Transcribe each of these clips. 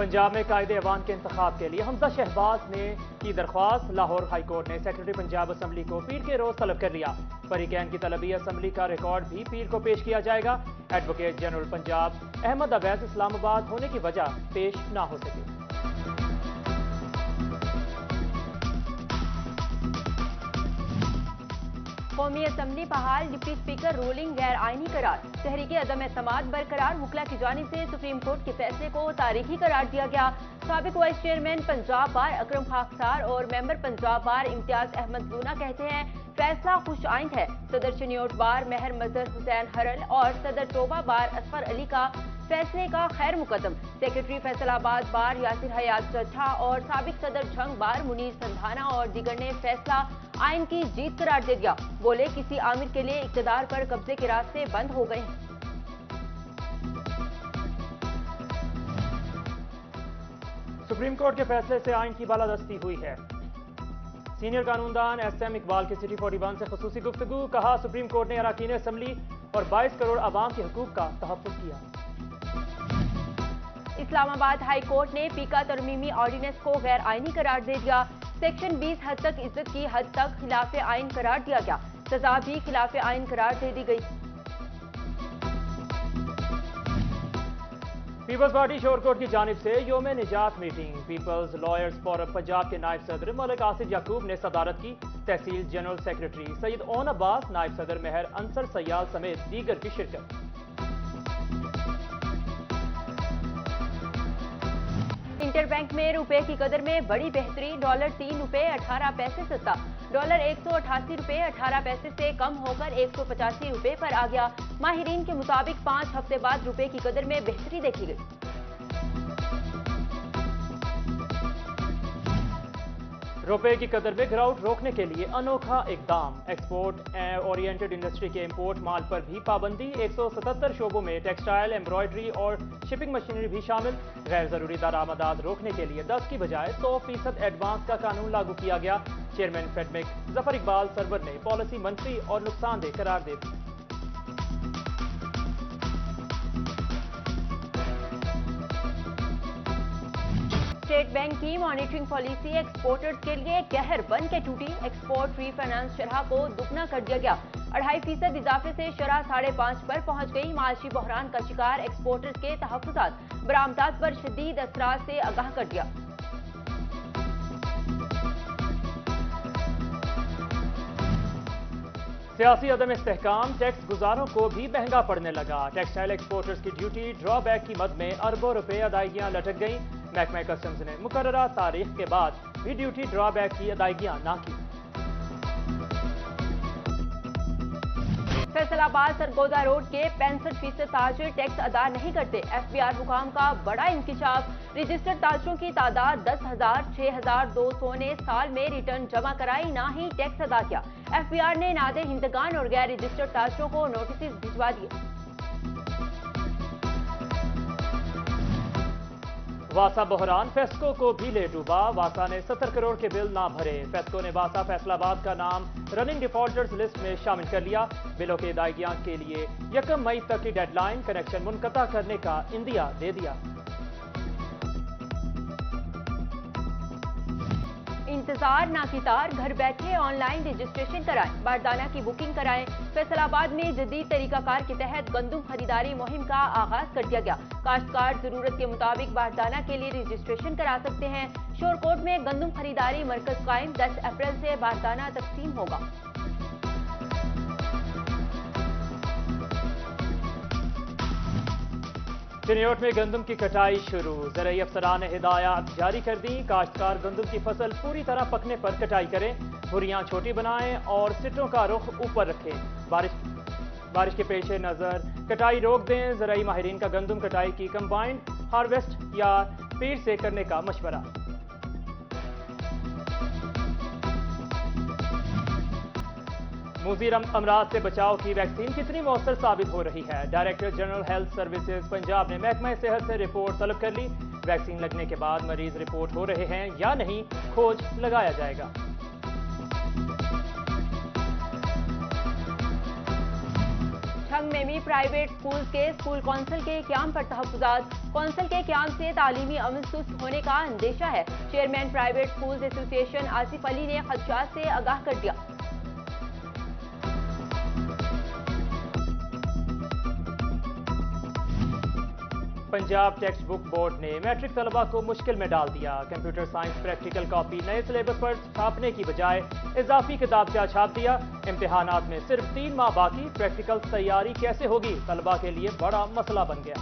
पंजाब में कायदे अवान के इंतखाब के लिए हमजा शहबाज ने की दरख्वास्त। लाहौर हाई कोर्ट ने सेक्रेटरी पंजाब असम्बली को पीर के रोज तलब कर लिया। फरीकैन की तलबी असम्बली का रिकॉर्ड भी पीर को पेश किया जाएगा। एडवोकेट जनरल पंजाब अहमद अवैस इस्लामाबाद होने की वजह पेश ना हो सके। कौमी असम्बली बहाल, डिप्टी स्पीकर रूलिंग गैर आईनी करार। तहरीक अदम एतमाद बरकरार, मुखला की जानिब से सुप्रीम कोर्ट के फैसले को तारीखी करार दिया गया। साबिक वाइस चेयरमैन पंजाब बार अकरम खाकसार और मेंबर पंजाब बार इम्तियाज अहमद लूना कहते हैं फैसला खुश आइंद है। सदर चनियोट बार महर मजहर हुसैन हरल और सदर तोबा बार असफर अली का फैसले का खैर मुकदम। सेक्रेटरी फैसलाबाद बार यासिर हयात चट्ठा और साबिक सदर झंग बार मुनीर संधाना और दीगर ने फैसला आइन की जीत करार दे दिया। बोले किसी आमिर के लिए इक्तदार पर कब्जे के रास्ते बंद हो गए हैं। सुप्रीम कोर्ट के फैसले से आइन की बालादस्ती हुई है। Senior कानूनदान SM. इकबाल की सिटी 41 से खसूसी गुफ्तगू। कहा सुप्रीम कोर्ट ने अरकान असम्बली और 22 करोड़ आवाम के हुकूक का तहफ़्फ़ुज़ किया। इस्लामाबाद हाई कोर्ट ने पीका तरमीमी ऑर्डिनेंस को गैर आईनी करार दे दिया। सेक्शन 20 हद तक इज्जत की हद तक खिलाफ आइन करार दिया गया। सजा भी खिलाफ आइन करार दे दी गई। पीपल्स पार्टी शोरकोट की जानिब से योम निजात मीटिंग। पीपल्स लॉयर्स फोरम पंजाब के नायब सदर मलिक आसिफ याकूब ने सदारत की। तहसील जनरल सेक्रेटरी सैयद ओन अब्बास, नायब सदर महर अंसर सयाल समेत दीगर की शिरकत। इंटरबैंक में रुपए की कदर में बड़ी बेहतरी। डॉलर 3 रुपए 18 पैसे सस्ता। डॉलर 188 रुपए 18 पैसे से कम होकर 185 रुपए पर आ गया। माहिरीन के मुताबिक 5 हफ्ते बाद रुपए की कदर में बेहतरी देखी गई। रुपए की कदर में गिरावट रोकने के लिए अनोखा इकदाम। एक्सपोर्ट ओरिएंटेड इंडस्ट्री के इंपोर्ट माल पर भी पाबंदी। 177 शोबों में टेक्सटाइल, एम्ब्रॉयडरी और शिपिंग मशीनरी भी शामिल। गैर जरूरी दरामदात रोकने के लिए 10 की बजाय 100% एडवांस का कानून लागू किया गया। चेयरमैन फेडमिक जफर इकबाल सरवर ने पॉलिसी मंफी और नुकसानदेह करार दे दी। स्टेट बैंक की मॉनिटरिंग पॉलिसी एक्सपोर्टर्स के लिए कहर बन के टूटी। एक्सपोर्ट रीफाइनेंस शरह को दुगना कर दिया गया। 2.5% इजाफे से शरह 5.5 पर पहुंच गई। माशी बहरान का शिकार एक्सपोर्टर्स के तहफ्फुज़ात बरामदात पर शदीद असरात से आगाह कर दिया। सियासी अदम इस्तेहकाम टैक्स गुजारों को भी महंगा पड़ने लगा। टेक्सटाइल एक्सपोर्टर्स की ड्यूटी ड्रॉबैक की मद में अरबों रुपए अदायगियां लटक गईं। महकमा कस्टम्स ने मुकर्ररा तारीख के बाद भी ड्यूटी ड्रॉबैक की अदायगियां ना की। फैसलाबाद सरगोदा रोड के 65% ताजिर टैक्स अदा नहीं करते। FBR हुकाम का बड़ा इंकिशाफ। रजिस्टर्ड ताजरों की तादाद 10,000। 6,200 ने साल में रिटर्न जमा कराई, ना ही टैक्स अदा किया। FBR ने नादे हिंदगान और गैर रजिस्टर्ड ताजरों को नोटिस भिजवा दिए। वासा बहरान फेस्को को भी ले डूबा। वासा ने 70 करोड़ के बिल ना भरे। फेस्को ने वासा फैसलाबाद का नाम रनिंग डिफॉल्टर्स लिस्ट में शामिल कर लिया। बिलों की अदायगियां के लिए 1 मई तक की डेडलाइन। कनेक्शन मुनक़ता करने का इंदिया दे दिया। इंतजार ना की तार, घर बैठे ऑनलाइन रजिस्ट्रेशन कराएं। बारदाना की बुकिंग कराएं। फैसलाबाद में जदीद तरीकाकार के तहत गंदुम खरीदारी मुहिम का आगाज कर दिया गया। काश्तकार जरूरत के मुताबिक बारदाना के लिए रजिस्ट्रेशन करा सकते हैं। शोरकोट में गंदुम खरीदारी मरकज कायम। 10 अप्रैल से बारदाना तकसीम होगा। चिनियोट में गंदम की कटाई शुरू। ज़राई अफसरान ने हिदायत जारी कर दी। काश्तकार गंदम की फसल पूरी तरह पकने पर कटाई करें। भुरियां छोटी बनाएं और सिटों का रुख ऊपर रखें। बारिश के पेश नज़र कटाई रोक दें। ज़राई माहिरीन का गंदम कटाई की कंबाइंड हार्वेस्ट या पीर से करने का मशवरा। मुज़ीर अमराज से बचाव की वैक्सीन कितनी मौसर साबित हो रही है। Director general health services Punjab ने महकमा सेहत से रिपोर्ट तलब कर ली। वैक्सीन लगने के बाद मरीज रिपोर्ट हो रहे हैं या नहीं, खोज लगाया जाएगा। جھنگ میں بھی پرائیویٹ سکولز کے اسکول کونسل کے قیام پر تحفظات، کونسل کے قیام سے تعلیمی عمل سست ہونے کا اندیشہ ہے۔ چیئرمین پرائیویٹ سکولز ایسوسی ایشن آصف علی نے خدشات سے آگاہ کر دیا۔ پنجاب ٹیکسٹ بک بورڈ نے میٹرک طلبہ کو مشکل میں ڈال دیا۔ کمپیوٹر سائنس پریکٹیکل کاپی نئے سلیبس پر چھاپنے کی بجائے اضافی کتابچہ چھاپ دیا۔ امتحانات میں صرف 3 ماہ باقی، پریکٹیکل تیاری کیسے ہوگی؟ طلبہ کے لیے بڑا مسئلہ بن گیا۔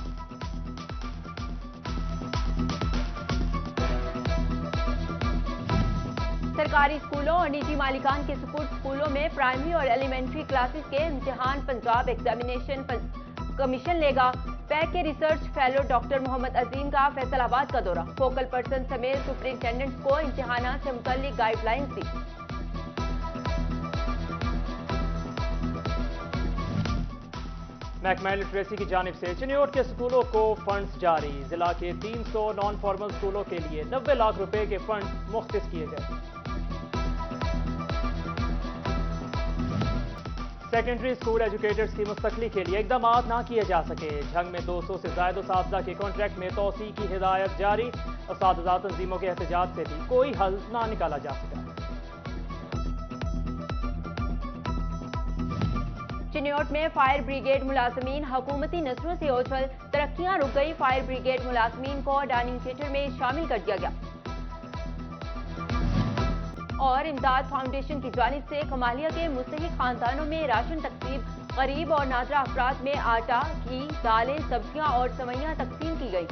سرکاری اسکولوں اور نجی مالکان کے سپورٹ اسکولوں میں پرائمری اور ایلیمنٹری کلاسز کے امتحان پنجاب ایگزامینیشن کمیشن لے گا۔ پیک کے ریسرچ فیلو ڈاکٹر محمد عظیم کا فیصل آباد کا دورہ، فوکل پرسن سمیت سپرنٹینڈنٹس کو امتحانات سے متعلق گائیڈ لائنز دی۔ محکمہ لٹریسی کی جانب سے چنیوٹ کے اسکولوں کو فنڈز جاری، ضلع کے 300 نان فارمل اسکولوں کے لیے 90 لاکھ روپے کے فنڈز مختص کیے گئے۔ سیکنڈری اسکول ایجوکیٹرز کی مستقلی کے لیے اقدامات نہ کیے جا سکے، جھنگ میں 200 سے زائد اساتذہ کے کانٹریکٹ میں توسیع کی ہدایت جاری، اساتذہ تنظیموں کے احتجاج سے بھی کوئی حل نہ نکالا جا سکا۔ چنیوٹ میں فائر بریگیڈ ملازمین حکومتی نظروں سے اوجھل، ترقیاں رک گئی، فائر بریگیڈ ملازمین کو ڈائننگ تھیٹر میں شامل کر دیا گیا۔ اور امداد فاؤنڈیشن کی جانب سے کمالیہ کے مستحق خاندانوں میں راشن تقسیم، غریب اور نادرہ افراد میں آٹا، گھی، دالیں، سبزیاں اور سوئیاں تقسیم کی گئی۔